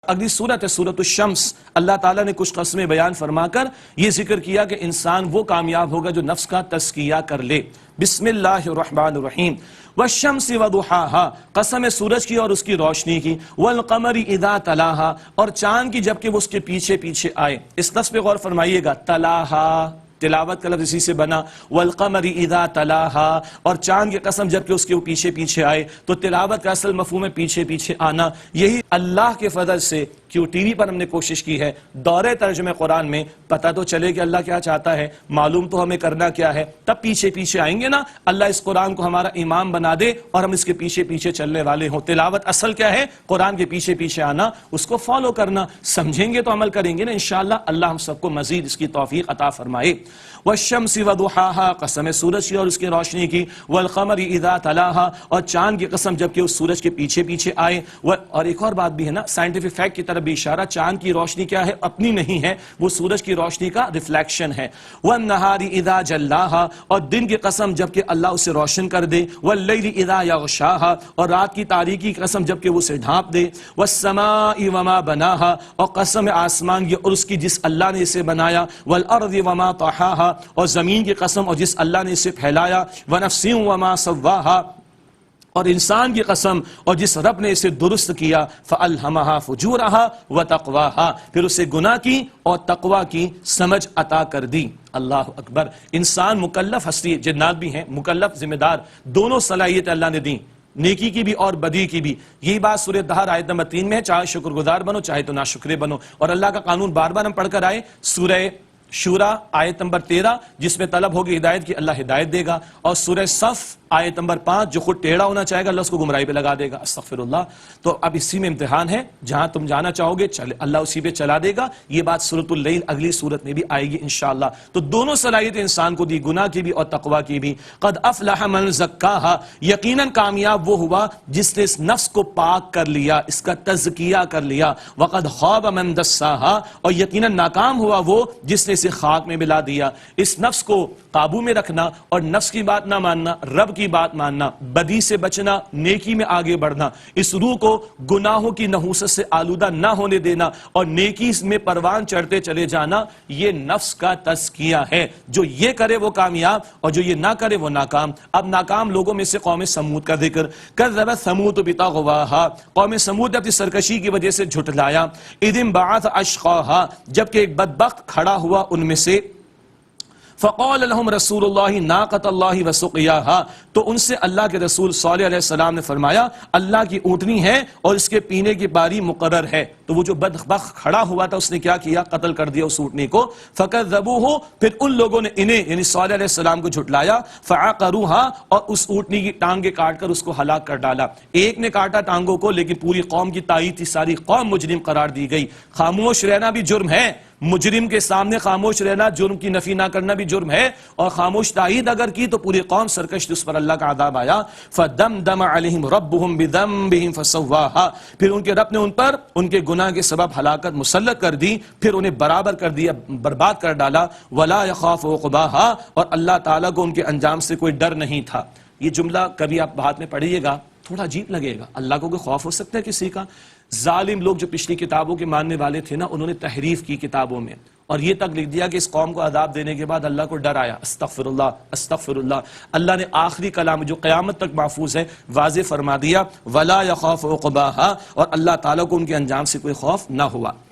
اگلی صورت ہے سورۃ الشمس۔ اللہ تعالیٰ نے کچھ قسمیں بیان فرما کر یہ ذکر کیا کہ انسان وہ کامیاب ہوگا جو نفس کا تزکیہ کر لے۔ بسم اللہ الرحمن الرحیم۔ والشمس وضحاها، قسم ہے سورج کی اور اس کی روشنی کی، والقمر اذا تلاها، اور چاند کی جبکہ وہ اس کے پیچھے پیچھے آئے۔ اس لفظ پہ غور فرمائیے گا، تلاہا، تلاوت کا لفظ اسی سے بنا، والقمر اذا تلاہا، اور چاند کی قسم جبکہ اس کے پیچھے پیچھے آئے۔ تو تلاوت کا اصل مفہوم ہے پیچھے پیچھے آنا۔ یہی اللہ کے فضل سے کیوں ٹی وی پر ہم نے کوشش کی ہے، دورے ترجمہ قرآن میں پتہ تو چلے کہ اللہ کیا چاہتا ہے، معلوم تو ہمیں کرنا کیا ہے، تب پیچھے پیچھے آئیں گے نا۔ اللہ اس قرآن کو ہمارا امام بنا دے اور ہم اس کے پیچھے پیچھے چلنے والے ہوں۔ تلاوت اصل کیا ہے؟ قرآن کے پیچھے پیچھے آنا، اس کو فالو کرنا، سمجھیں گے تو عمل کریں گے نا انشاءاللہ۔ اللہ ہم سب کو مزید اس کی توفیق عطا فرمائے۔ والشمس وضحاها، قسم ہے سورج کی اور اس کی روشنی کی، والقمر اذا تلاہا، اور چاند کی قسم جبکہ اس سورج کے پیچھے پیچے آئے۔ اور ایک اور بات بھی ہے نا، سائنٹیفک فیکٹ کی طرف بھی اشارہ، چاند کی روشنی کیا ہے؟ اپنی نہیں ہے، وہ سورج کی روشنی کا ریفلیکشن ہے۔ والنہار اذا جلاہا، اور دن کی قسم جبکہ اللہ اسے روشن کر دے۔ واللیل اذا یغشاہا، اور رات کی تاریکی کی قسم جبکہ وہ اسے ڈھانپ دے۔ والسماء وما بناہا، اور قسم آسمان کی اور اس کی جس اللہ نے اسے بنایا۔ والارض وما طحاہا، اور زمین کی قسم اور جس اللہ نے اسے پھیلایا۔ ونفس وما سواہا، اور انسان کی قسم اور جس رب نے اسے درست کیا۔ فَأَلْهَمَهَا فُجُورَهَا وَتَقْوَاهَا، پھر اسے گناہ کی اور تقوی کی سمجھ عطا کر دی۔ اللہ اکبر۔ انسان مکلف ہستی، جنات بھی ہیں مکلف، ذمہ دار، دونوں صلاحیت اللہ نے دی، نیکی کی بھی اور بدی کی بھی۔ یہی بات سورہ دہر آیت نمبر 3 میں ہے، چاہے شکر گزار بنو چاہے تو ناشکرے بنو۔ اور اللہ کا قانون بار بار ہم پڑھ کر آئے، سورہ شورا آیت نمبر 13 جس میں طلب ہوگی ہدایت کی، اللہ ہدایت دے گا۔ اور سورہ صف آیت نمبر 5 جو خود ٹیڑھا ہونا چاہے گا اللہ اس کو گمراہی پہ لگا دے گا۔ استغفر اللہ۔ تو اب اسی میں امتحان ہے، جہاں تم جانا چاہو گے اللہ اسی پہ چلا دے گا۔ یہ بات سورۃ اللیل اگلی سورت میں بھی آئے گی انشاءاللہ۔ تو دونوں صلاحیت انسان کو دی، گناہ کی بھی اور تقوی کی بھی۔ قد افلح من زکاہا، یقیناً کامیاب وہ ہوا جس نے اس نفس کو پاک کر لیا، اس کا تزکیہ کر لیا۔ وقد خاب من دساہا، اور یقیناً ناکام ہوا وہ جس نے اسے خاک میں ملا دیا۔ اس نفس کو قابو میں رکھنا اور نفس کی بات نہ ماننا، رب کی بات ماننا، بدی سے بچنا، نیکی میں آگے بڑھنا، اس روح کو گناہوں کی نحوست سے آلودہ نہ ہونے دینا اور نیکی میں پروان چڑھتے چلے جانا، یہ نفس کا تزکیہ ہے۔ جو یہ کرے وہ کامیاب اور جو یہ نہ کرے وہ ناکام۔ اب ناکام لوگوں میں سے قوم سمود کا ذکر۔ کذبت ثمود بطغواہا، قوم سمود نے اپنی سرکشی کی وجہ سے جھٹلایا۔ اذ انبعث اشقاہا، جبکہ ایک بدبخت کھڑا ہوا ان میں سے۔ فقال لهم رسول اللہ ناقۃ اللہ وسقیاہا، تو ان سے اللہ کے رسول صالح علیہ السلام نے فرمایا اللہ کی اونٹنی ہے اور اس کے پینے کی باری مقرر ہے۔ تو وہ جو بدبخت کھڑا ہوا تھا اس نے کیا کیا؟ قتل کر دیا اس اونٹنی کو۔ فکذبوہ، پھر ان لوگوں نے انہیں یعنی صالح علیہ السلام کو جھٹلایا۔ فعقروہا، اور اس اونٹنی کی ٹانگیں کاٹ کر اس کو ہلاک کر ڈالا۔ ایک نے کاٹا ٹانگوں کو لیکن پوری قوم کی تائید تھی، ساری قوم مجرم قرار دی گئی۔ خاموش رہنا بھی جرم ہے، مجرم کے سامنے خاموش رہنا، جرم کی نفی نہ کرنا بھی جرم ہے، اور خاموش تائید اگر کی تو پوری قوم سرکش، اس پر اللہ کا عذاب آیا۔ فدمدم علیہم ربہم بذنبہم فسواہا، پھر ان کے رب نے ان پر ان کے گناہ کے سبب ہلاکت مسلط کر دی، پھر انہیں برابر کر دیا، برباد کر ڈالا۔ ولا یخاف عقباہا، اور اللہ تعالیٰ کو ان کے انجام سے کوئی ڈر نہیں تھا۔ یہ جملہ کبھی آپ بات میں پڑھیے گا، تھوڑا عجیب لگے گا، اللہ کو کوئی خوف ہو سکتا ہے کسی کا؟ ظالم لوگ جو پچھلی کتابوں کے ماننے والے تھے نا، انہوں نے تحریف کی کتابوں میں اور یہ تک لکھ دیا کہ اس قوم کو عذاب دینے کے بعد اللہ کو ڈر آیا۔ استغفر اللہ، استغفر اللہ۔ اللہ نے آخری کلام جو قیامت تک محفوظ ہے واضح فرما دیا، ولا یخاف عقباہا، اور اللہ تعالیٰ کو ان کے انجام سے کوئی خوف نہ ہوا۔